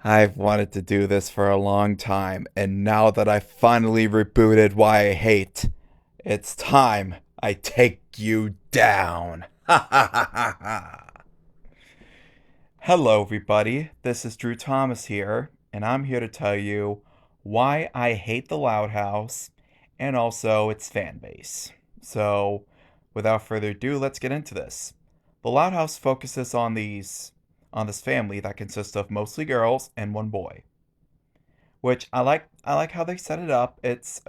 I've wanted to do this for a long time, and now that I finally rebooted Why I Hate, it's time I take you down. Hello, everybody. This is Drew Thomas here, and I'm here to tell you why I hate the Loud House and also its fan base. So, without further ado, let's get into this. The Loud House focuses on this family that consists of mostly girls and one boy, which I like how they set it up. It's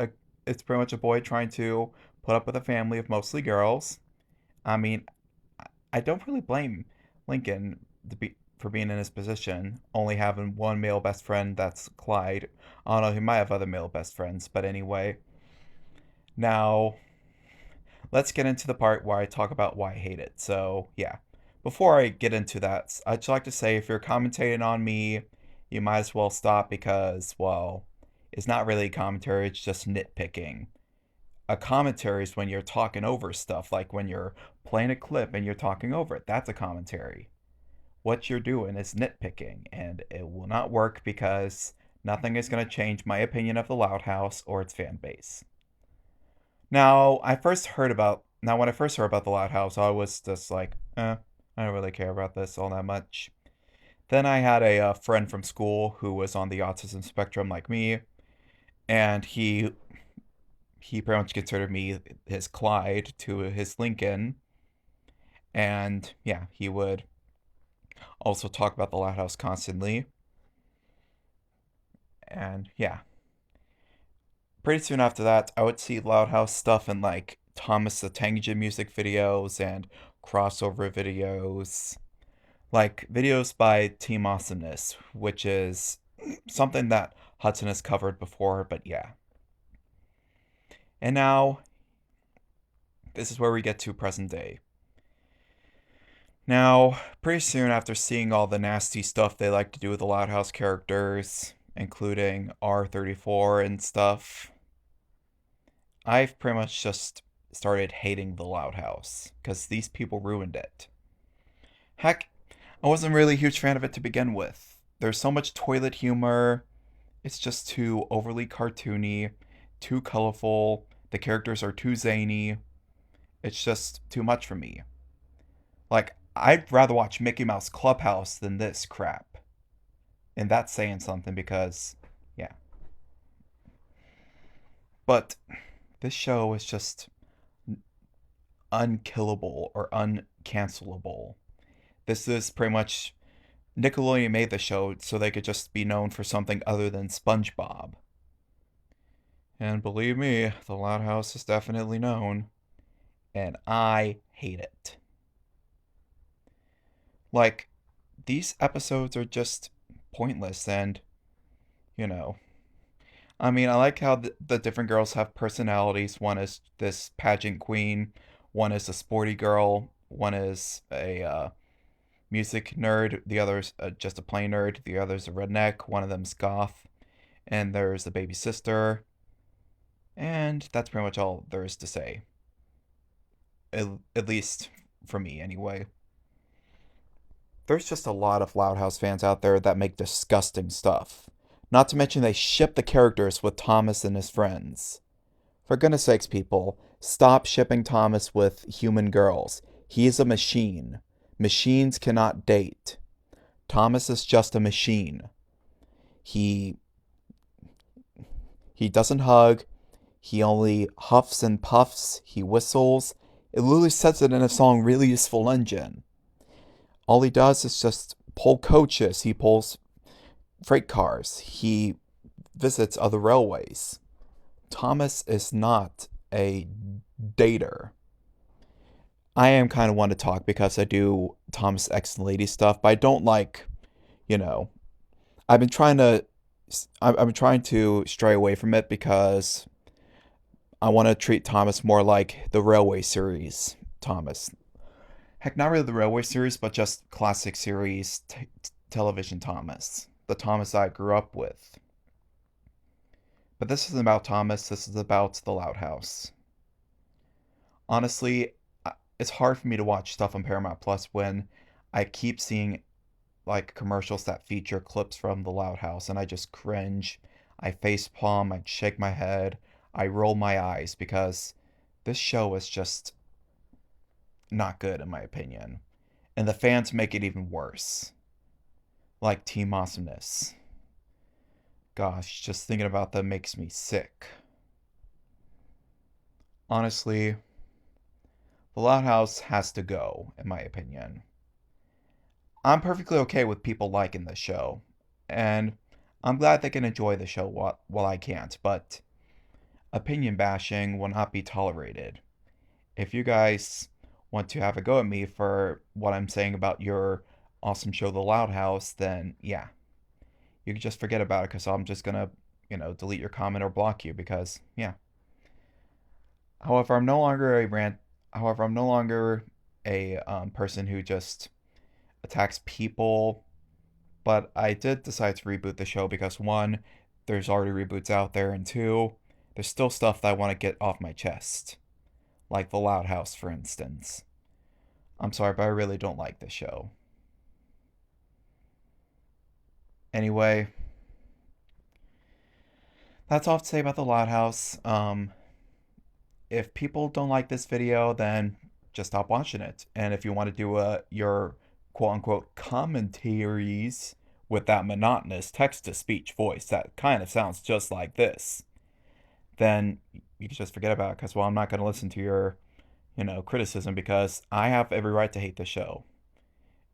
pretty much a boy trying to put up with a family of mostly girls. I mean, I don't really blame Lincoln for being in his position, only having one male best friend that's Clyde. I don't know, he might have other male best friends, but anyway. Now, let's get into the part where I talk about why I hate it. So, yeah. Before I get into that, I'd just like to say if you're commentating on me, you might as well stop because, well, it's not really commentary, it's just nitpicking. A commentary is when you're talking over stuff, like when you're playing a clip and you're talking over it. That's a commentary. What you're doing is nitpicking, and it will not work because nothing is going to change my opinion of the Loud House or its fan base. When I first heard about the Loud House, I was just like, I don't really care about this all that much. Then I had a friend from school who was on the autism spectrum like me, and he pretty much considered me his Clyde to his Lincoln, and yeah, he would also talk about the Loud House constantly. And yeah, pretty soon after that, I would see Loud House stuff in like Thomas the Tank Engine music videos and crossover videos, like videos by Team Awesomeness, which is something that Hudson has covered before, but yeah. And now, this is where we get to present day. Now, pretty soon after seeing all the nasty stuff they like to do with the Loud House characters, including R34 and stuff, I've pretty much just started hating the Loud House because these people ruined it. Heck, I wasn't really a huge fan of it to begin with. There's so much toilet humor, it's just too overly cartoony, too colorful, the characters are too zany. It's just too much for me. Like, I'd rather watch Mickey Mouse Clubhouse than this crap. And that's saying something because, yeah. But this show is just unkillable or uncancelable. This is pretty much Nickelodeon made the show so they could just be known for something other than SpongeBob. And believe me, the Loud House is definitely known, and I hate it. Like, these episodes are just pointless and, you know. I mean, I like how the different girls have personalities. One is this pageant queen, one is a sporty girl, one is a music nerd, the other's just a plain nerd, the other's a redneck, one of them's goth, and there's the baby sister, and that's pretty much all there is to say. At least for me, anyway. There's just a lot of Loud House fans out there that make disgusting stuff. Not to mention they ship the characters with Thomas and his friends. For goodness sakes, people, stop shipping Thomas with human girls. He is a machine. Machines cannot date. Thomas is just a machine. He he doesn't hug. He only huffs and puffs. He whistles. It literally says it in a song, Really Useful Engine. All he does is just pull coaches. He pulls freight cars. He visits other railways. Thomas is not a dater. I am kind of one to talk because I do Thomas X and Lady stuff, but I don't like, you know, I've been trying to I've been trying to stray away from it because I want to treat Thomas more like the Railway series Thomas. Heck, not really the Railway series, but just classic series television Thomas, the Thomas I grew up with. But this isn't about Thomas, this is about the Loud House. Honestly, it's hard for me to watch stuff on Paramount Plus when I keep seeing like commercials that feature clips from the Loud House, and I just cringe. I face palm, I shake my head, I roll my eyes because this show is just not good in my opinion. And the fans make it even worse. Like Team Awesomeness. Gosh, just thinking about them makes me sick. Honestly, the Loud House has to go, in my opinion. I'm perfectly okay with people liking the show, and I'm glad they can enjoy the show while I can't, but opinion bashing will not be tolerated. If you guys want to have a go at me for what I'm saying about your awesome show, The Loud House, then yeah, you can just forget about it because I'm just gonna, delete your comment or block you because, yeah. However, I'm no longer a rant. However, I'm no longer a person who just attacks people. But I did decide to reboot the show because one, there's already reboots out there, and two, there's still stuff that I want to get off my chest, like The Loud House, for instance. I'm sorry, but I really don't like this show. Anyway, that's all to say about The Loud House. If people don't like this video, then just stop watching it. And if you want to do your quote unquote commentaries with that monotonous text to speech voice that kind of sounds just like this, then you can just forget about it because, well, I'm not going to listen to your, criticism because I have every right to hate the show.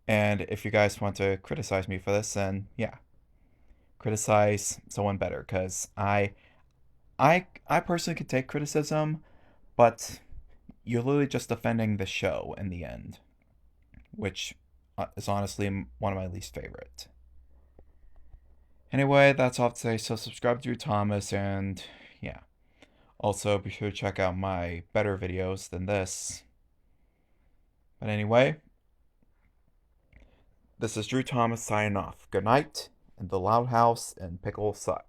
And if you guys want to criticize me for this, then yeah, criticize someone better because I personally could take criticism, but you're literally just defending the show in the end, which is honestly one of my least favorite. Anyway, that's all to say. So subscribe to Thomas, and yeah. Also, be sure to check out my better videos than this. But anyway, this is Drew Thomas signing off. Good night, and the Loud House and Pickle suck.